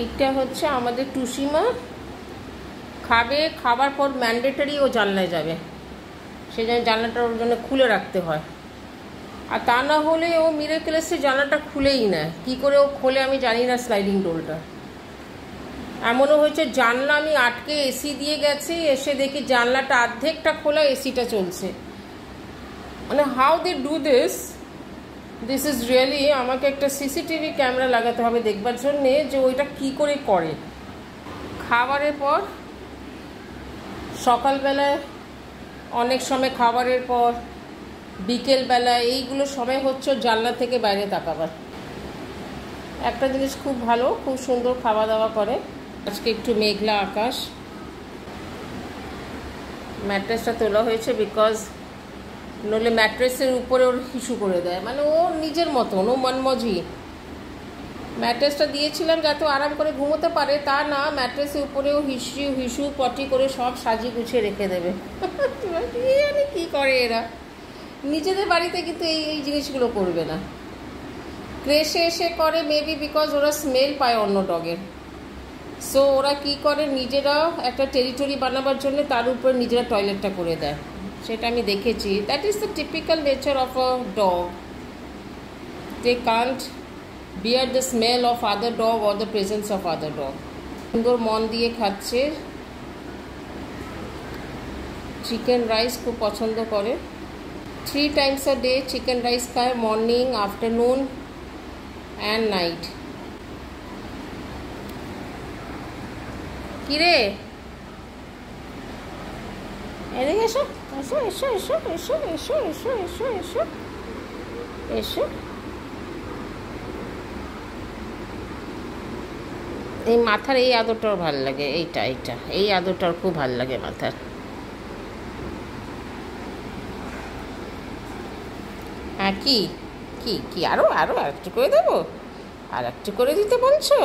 এইটা হচ্ছে আমাদের টুসিমা, খাবে, খাবার পর ম্যান্ডেটরি ও জানলায় যাবে, সেই জন্য জানলাটা ওর জন্য খুলে রাখতে হয়। আর তা না হলে ও মিরাকেলসে জানলাটা খুলেই নেয়, কী করে ও খোলে আমি জানি না স্লাইডিং ডোরটা। এমনও হয়েছে জানলা আমি আটকে এসি দিয়ে গেছি, এসে দেখি জানলাটা অর্ধেকটা খোলা, এসিটা চলছে। মানে how they do this is really, আমাকে একটা সিসিটিভি ক্যামেরা লাগাতে হবে দেখবার জন্যে যে ওইটা কি করে করে। খাবারের পর, সকালবেলায়, অনেক সময় খাবারের পর, বিকেলবেলা, এইগুলো সময় হচ্ছে জানলা থেকে বাইরে তাকাবার। একটা জিনিস খুব ভালো, খুব সুন্দর খাওয়া দাওয়া করে। আজকে একটু মেঘলা আকাশ, ম্যাট্রেসটা তোলা হয়েছে বিকজ নইলে ম্যাট্রেসের উপরে ওর হিসু করে দেয়, মানে ও নিজের মতন, ও মনমজি। ম্যাট্রেসটা দিয়েছিলাম যাতে আরাম করে ঘুমোতে পারে, তা না, ম্যাট্রেসের উপরেও হিসু পটি করে সব সাজিয়ে গুছিয়ে রেখে দেবে। কি করে এরা, নিজেদের বাড়িতে কিন্তু এই জিনিসগুলো করবে না। ক্রেশে এসে করে মেবি বিকজ ওরা স্মেল পায় অন্য ডগের। সো ওরা কি করে, নিজেরাও একটা টেরিটরি বানাবার জন্য তার উপরে নিজেরা টয়লেটটা করে দেয়, সেটা আমি দেখেছি। That is the typical nature of a dog. They can't bear the smell of other dog or the presence of other dog. সুন্দর মন দিয়ে খাচ্ছে, চিকেন রাইস খুব পছন্দ করে। 3 times a day chicken rice খায়, মর্নিং, আফটারনুন অ্যান্ড নাইট। কিরে, এদিকে এসো, এসো এসো এসো এসো এসো এসো এসো এসো এসো। এই মাথার এই আদরটার ভাল লাগে, এইটা এই আদরটার খুব ভাল লাগে মাথার। হ্যাঁ, কি কি কি আরো আরো আরেকটু করে দেবো? আর একটু করে দিতে বলছো?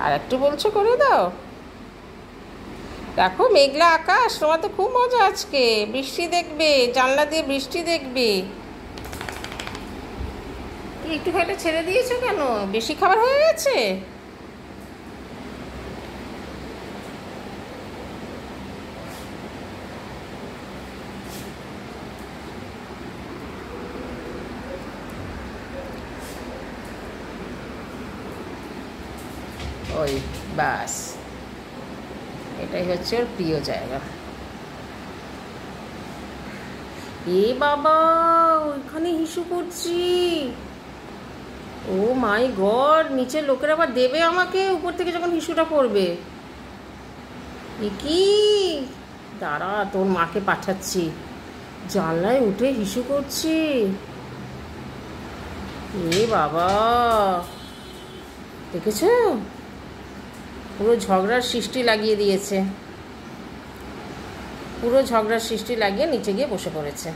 আর একটু বলছো করে দাও। দেখো মেঘলা আকাশ, তোমার তো খুব মজা আজকে, বৃষ্টি দেখবে, জানলা দিয়ে বৃষ্টি দেখবে। একটু খাইটা ছেড়ে দিয়েছো কেন? বেশি খাবার হয়ে গেছে? ওই বাস, এটাই হচ্ছে ওর প্রিয় জায়গা। এ বাবা, ওইখানে হিসু করছি। ও মাই গড, নিচের লোকের আবার দেবে আমাকে উপর থেকে যখন হিসুটা পড়বে। এ কি, দাঁড়া, তোর মাকে পাঠাচ্ছি। জানলায় উঠে হিসু করছি। এ বাবা, দেখেছ, পুরো ঝগড়ার সৃষ্টি লাগিয়ে দিয়েছে, পুরো ঝগড়ার সৃষ্টি লাগিয়ে নিচে গিয়ে বসে পড়েছে।